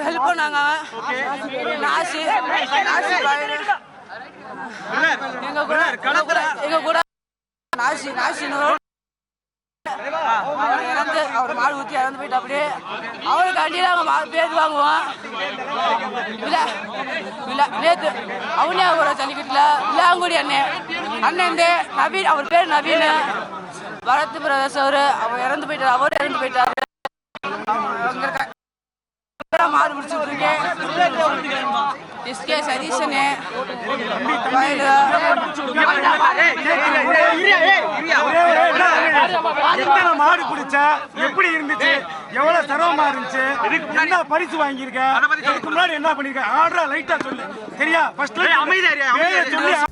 Help பண்ணாங்க. நாசி எங்க கூட நாசின்னு அவர் இறந்து அவர் மாடு ஊற்றி இறந்து போயிட்டு அப்படியே அவருக்கு அண்டியில் அவங்க பேர் வாங்குவோம். நேற்று அவனே அவரோட ஜல்லிக்கட்டில் விலாங்குடி அண்ணன் நவீன் அவர் பேர் நவீன் பரத் பிரதேஷ் அவர் இறந்து போயிட்டார். அவர் இறந்து போயிட்டாரு. மாடு பிடிச்சிட்டு இருக்கேன். சதீஷனு மாடு பிடிச்ச எப்படி இருந்துச்சு, எவ்வளவு சிரமமா இருந்துச்சு, என்ன பரிசு வாங்கியிருக்க, இதுக்கு முன்னாடி என்ன பண்ணிருக்க, ஆர்டரா லைட்டா சொல்லு. சரியா? ஃபர்ஸ்ட் சொல்லி